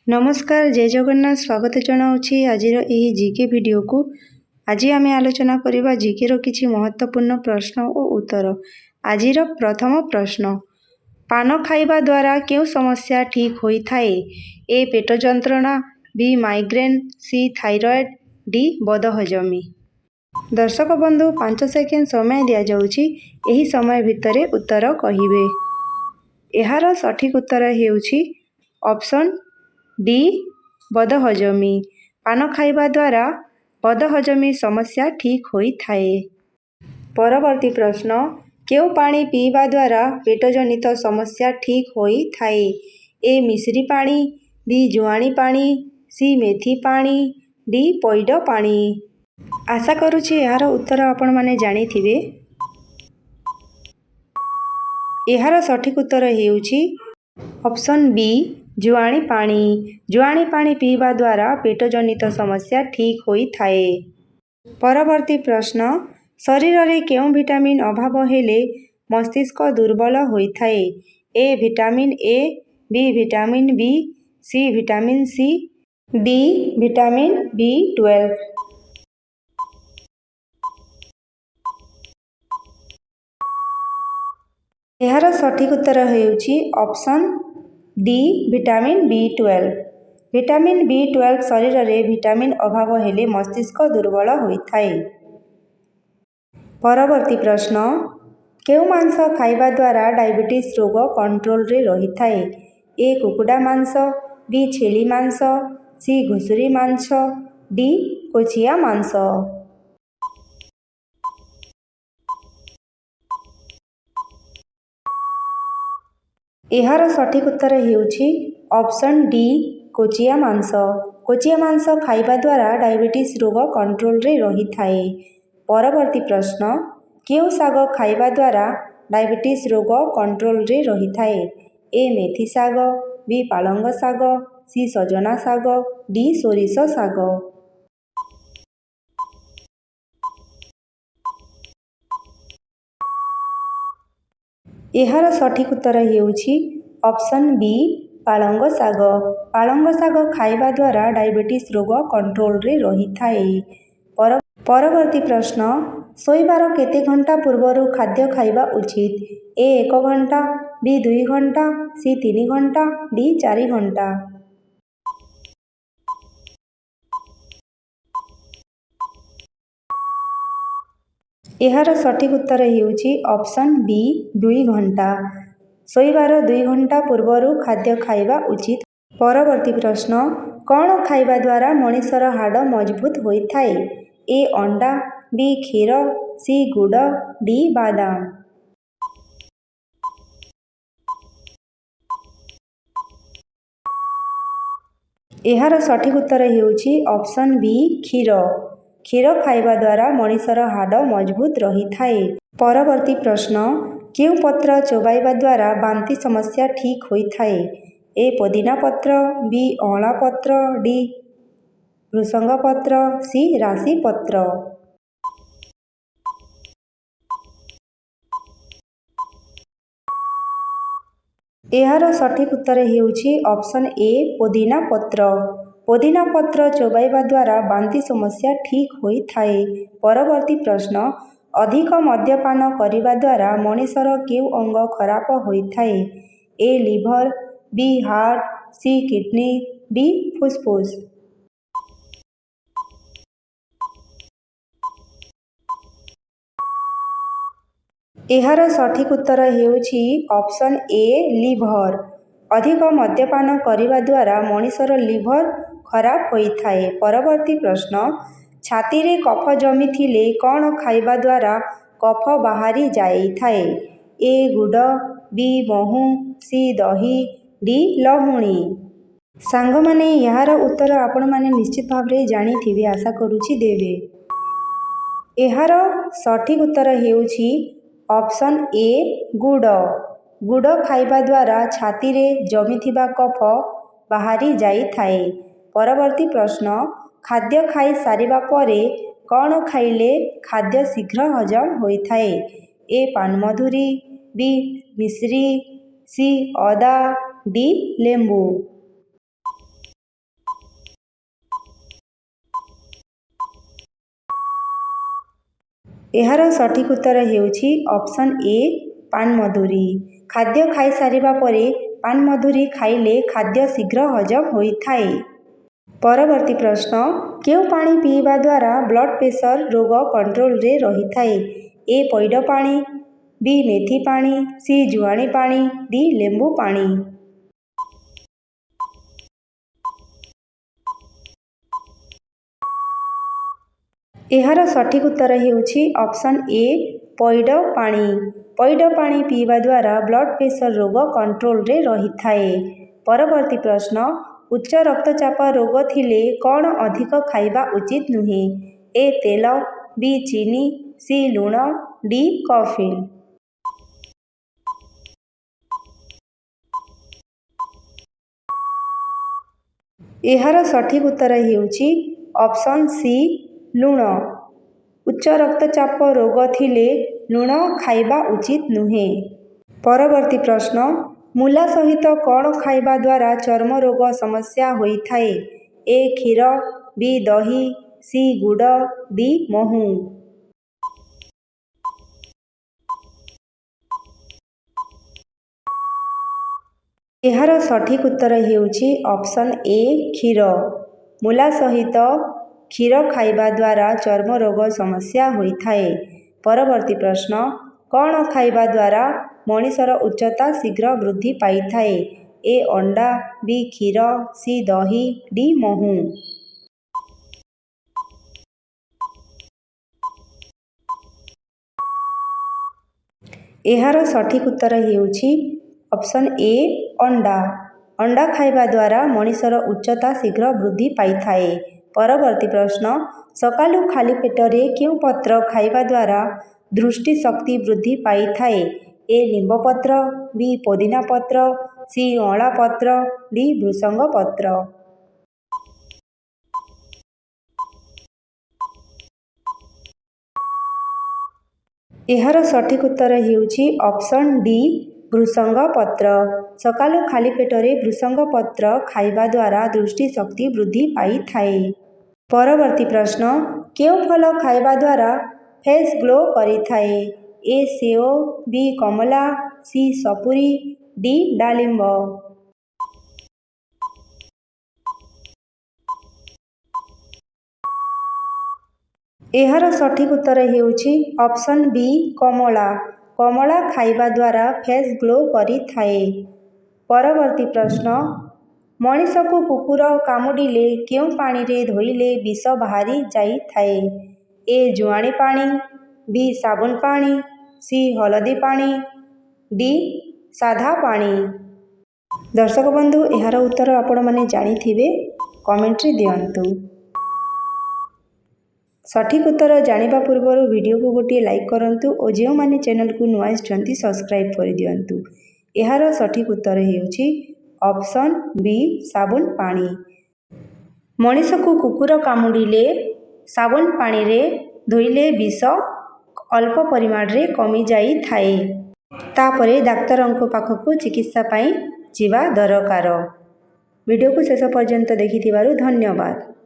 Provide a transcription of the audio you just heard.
नमस्कार जय जगन्नाथ स्वागत जनाऊँच आज जीके वीडियो को। आज आम आलोचना करवा जीके किसी महत्वपूर्ण प्रश्न और उत्तर। आज प्रथम प्रश्न, पान खाइबा द्वारा क्यों समस्या ठीक होता है? ए पेट जंत्रणा, बी माइग्रेन, सी थायराइड, डी बदहजमी। दर्शक बंधु 5 सेकेंड समय दि जाऊँगी, यही समय भितर उत्तर कहिबे। यार सठिक उत्तर हेउछि ऑप्शन डी बदहजमी। पान खाइबा द्वारा बदहजमी समस्या ठीक होता है। परवर्ती प्रश्न, क्यों पानी पीवा द्वारा पेटजनित समस्या ठीक होता है? ए मिश्री पानी, बी जुआणी पानी, सी मेथी पानी, डी पैड पानी। आशा करुछि यार उत्तर आपण माने जानी थिबे। यार सठिक उत्तर हेउछि ऑप्शन बी जुआणी पानी। जुआणी पानी पीवा द्वारा पेटजनित समस्या ठीक होता है। परवर्ती प्रश्न, शरीर में क्यों विटामिन अभाव हेले मस्तिष्क दुर्बल होता है? A vitamin A, B vitamin B, C vitamin C, D vitamin B12। यार सठिक उत्तर हेउछि option D vitamin B12। Vitamin B12 शरीर में विटामिन अभाव हेले मस्तिष्क दुर्बल होता है। परवर्ती प्रश्न, क्यों मांस खाइबा द्वारा डायबिटीज रोग कंट्रोल रे रहिता है? ए कुकुड़ा मांस, बी छेली मांस, सी घुसुरी मांस, डी कोचिया मांस। यार सठिक उत्तर हेउछि ऑप्शन डी कोचिया मांस। कोचिया मांस खाइबा द्वारा डायबिटीज रोग कंट्रोल रे रहिता है। परवर्ती प्रश्न, क्यों साग खाइबा द्वारा डायबिटीज रोग कंट्रोल रे रहिता है? ए मेथी साग, बी पालंग साग, सी सजना साग, डी सोरिष साग। यार सठिक उत्तर हेउछि ऑप्शन बी पालंग साग। पालंग साग खाइबा द्वारा डायबिटीज रोग कंट्रोल रे रहिता है। परवर्ती प्रश्न, सोइबार केते घंटा पूर्वरु खाद्य खाइबा उचित? ए 1 घंटा, बी 2 घंटा, सी 3 घंटा, डी 4 घंटा। यार सठिक उत्तर हेउछि ऑप्शन बी 2 घंटा। सोइबार 2 घंटा पूर्वरु खाद्य खाइबा उचित। परवर्ती प्रश्न, कौन खाइबा द्वारा मनुष्यर हाड़ मजबूत होता है? ए अंडा, बी क्षीर, सी गुड़, डी बादाम। यार सठिक उत्तर हेउछि ऑप्शन बी क्षीर। क्षीर खाइबा द्वारा मनुष्यर हाड़ मजबूत रहिता है। परवर्ती प्रश्न, क्यों पत्र चोबाइबा द्वारा बांति समस्या ठीक होता है? ए पुदीना पत्र, बी अँला पत्र, डी भृसंग पत्र, सी राशि पत्र। यार सठिक उत्तर हेउछि ऑप्शन ए पुदीना पत्र। पुदीना पत्र चोबाइबा द्वारा बांति समस्या ठीक होता है। परवर्ती प्रश्न, अधिक मद्यपान करिबा द्वारा मनुष्यर केउ अंग खराब होता है? A liver, B heart, C kidney, D फुसफुस। यार सठिक उत्तर हेउछि ऑप्शन ए लिभर। अधिक मद्यपान करिबा द्वारा मनुष्यर लिभर खराब होता है। परवर्ती प्रश्न, छाती रे कफ जमी थिले कौन खाइबा द्वारा कफ बाहरी जाइथाए? ए गुड़, बी महू, सी दही, डी लहुणी। सांग माने यार उत्तर आपण माने निश्चित भाव रे जानी थिबे, आशा करुछि देबे। यार सठिक उत्तर हेउछि ऑप्शन ए गुड़। गुड़ खाइबा द्वारा छाती रे जमिथिबा कफ बाहरी जाइथाए। परवर्ती प्रश्न, खाद्य खाई सारिबा परे कौन खाइले खाद्य शीघ्र हजम होता है? ए पानमधुरी, बी मिश्री, सी अदा, डी लेंबू। ଏହାର ସଠିକ୍ ଉତ୍ତର ହେଉଛି ଅପସନ୍ ଏ ପାନମଧୁରୀ। ଖାଦ୍ୟ ଖାଇସାରିବା ପରେ ପାନମଧୁରୀ ଖାଇଲେ ଖାଦ୍ୟ ଶୀଘ୍ର ହଜମ ହୋଇଥାଏ। ପରବର୍ତ୍ତୀ ପ୍ରଶ୍ନ, କେଉଁ ପାଣି ପିଇବା ଦ୍ୱାରା ବ୍ଲଡ୍ ପ୍ରେସର ରୋଗ କଣ୍ଟ୍ରୋଲରେ ରହିଥାଏ? ଏ ପଇଡ଼ ପାଣି, ବି ମେଥି ପାଣି, ସି ଜୁଆଣି ପାଣି, ଡି ଲେମ୍ବୁ ପାଣି। ଏହାର ସଠିକ୍ ଉତ୍ତର ହେଉଛି ଅପସନ୍ ଏ ପଇଡ଼ ପାଣି। ପଇଡ଼ ପାଣି ପିଇବା ଦ୍ୱାରା ବ୍ଲଡ୍ ପ୍ରେସର ରୋଗ କଣ୍ଟ୍ରୋଲରେ ରହିଥାଏ। ପରବର୍ତ୍ତୀ ପ୍ରଶ୍ନ, ଉଚ୍ଚ ରକ୍ତଚାପ ରୋଗ ଥିଲେ କ'ଣ ଅଧିକ ଖାଇବା ଉଚିତ ନୁହେଁ? ଏ ତେଲ, ବି ଚିନି, ସି ଲୁଣ, ଡି କଫିନ୍। ଏହାର ସଠିକ୍ ଉତ୍ତର ହେଉଛି ଅପସନ୍ ସି ଲୁଣ। ଉଚ୍ଚ ରକ୍ତଚାପ ରୋଗ ଥିଲେ ଲୁଣ ଖାଇବା ଉଚିତ ନୁହେଁ। ପରବର୍ତ୍ତୀ ପ୍ରଶ୍ନ, ମୂଲା ସହିତ କ'ଣ ଖାଇବା ଦ୍ୱାରା ଚର୍ମ ରୋଗ ସମସ୍ୟା ହୋଇଥାଏ? ଏ କ୍ଷୀର, ବି ଦହି, ସି ଗୁଡ଼, ଡି ମହୁ। ଏହାର ସଠିକ୍ ଉତ୍ତର ହେଉଛି ଅପସନ୍ ଏ କ୍ଷୀର। ମୂଲା ସହିତ କ୍ଷୀର ଖାଇବା ଦ୍ୱାରା ଚର୍ମ ରୋଗ ସମସ୍ୟା ହୋଇଥାଏ। ପରବର୍ତ୍ତୀ ପ୍ରଶ୍ନ, କ'ଣ ଖାଇବା ଦ୍ୱାରା ମଣିଷର ଉଚ୍ଚତା ଶୀଘ୍ର ବୃଦ୍ଧି ପାଇଥାଏ? ଏ ଅଣ୍ଡା, ବି କ୍ଷୀର, ସି ଦହି, ଡି ମହୁ। ଏହାର ସଠିକ୍ ଉତ୍ତର ହେଉଛି ଅପସନ୍ ଏ ଅଣ୍ଡା। ଅଣ୍ଡା ଖାଇବା ଦ୍ୱାରା ମଣିଷର ଉଚ୍ଚତା ଶୀଘ୍ର ବୃଦ୍ଧି ପାଇଥାଏ। ପରବର୍ତ୍ତୀ ପ୍ରଶ୍ନ, ସକାଳୁ ଖାଲି ପେଟରେ କେଉଁ ପତ୍ର ଖାଇବା ଦ୍ୱାରା ଦୃଷ୍ଟି ଶକ୍ତି ବୃଦ୍ଧି ପାଇଥାଏ? ଏ ନିମ୍ବ ପତ୍ର, ବି ପୋଦିନା ପତ୍ର, ସି ଅଁଳା ପତ୍ର, ଡି ଭୃଷଙ୍ଗ ପତ୍ର। ଏହାର ସଠିକ୍ ଉତ୍ତର ହେଉଛି ଅପସନ୍ ଡି ଭୃଷଙ୍ଗ ପତ୍ର। ସକାଳୁ ଖାଲି ପେଟରେ ଭୃଷଙ୍ଗ ପତ୍ର ଖାଇବା ଦ୍ୱାରା ଦୃଷ୍ଟି ଶକ୍ତି ବୃଦ୍ଧି ପାଇଥାଏ। ପରବର୍ତ୍ତୀ ପ୍ରଶ୍ନ, କେଉଁ ଫଳ ଖାଇବା ଦ୍ୱାରା ଫେସ୍ ଗ୍ଲୋ କରିଥାଏ? ଏ ସେଓ, ବି କମଳା, ସି ସପୁରୀ, ଡି ଡାଳିମ୍ବ। ଏହାର ସଠିକ୍ ଉତ୍ତର ହେଉଛି ଅପସନ୍ ବି କମଳା। କମଳା ଖାଇବା ଦ୍ୱାରା ଫେସ୍ ଗ୍ଲୋ କରିଥାଏ। ପରବର୍ତ୍ତୀ ପ୍ରଶ୍ନ, ମଣିଷକୁ କୁକୁର କାମୁଡ଼ିଲେ କେଉଁ ପାଣିରେ ଧୋଇଲେ ବିଷ ବାହାରି ଯାଇଥାଏ? ଏ ଜୁଆଣି ପାଣି, ବି ସାବୁନ ପାଣି, ସି ହଳଦୀ ପାଣି, ଡି ସାଧା ପାଣି। ଦର୍ଶକ ବନ୍ଧୁ, ଏହାର ଉତ୍ତର ଆପଣମାନେ ଜାଣିଥିବେ, କମେଣ୍ଟରେ ଦିଅନ୍ତୁ। ସଠିକ୍ ଉତ୍ତର ଜାଣିବା ପୂର୍ବରୁ ଭିଡ଼ିଓକୁ ଗୋଟିଏ ଲାଇକ୍ କରନ୍ତୁ ଓ ଯେଉଁମାନେ ଚ୍ୟାନେଲକୁ ନୂଆ ଆସିଛନ୍ତି ସବସ୍କ୍ରାଇବ୍ କରିଦିଅନ୍ତୁ। ଏହାର ସଠିକ୍ ଉତ୍ତର ହେଉଛି ଅପସନ୍ ବି ସାବୁନ ପାଣି। ମଣିଷକୁ କୁକୁର କାମୁଡ଼ିଲେ ସାବୁନ ପାଣିରେ ଧୋଇଲେ ବିଷ ଅଳ୍ପ ପରିମାଣରେ କମିଯାଇଥାଏ। ତାପରେ ଡାକ୍ତରଙ୍କ ପାଖକୁ ଚିକିତ୍ସା ପାଇଁ ଯିବା ଦରକାର। ଭିଡ଼ିଓକୁ ଶେଷ ପର୍ଯ୍ୟନ୍ତ ଦେଖିଥିବାରୁ ଧନ୍ୟବାଦ।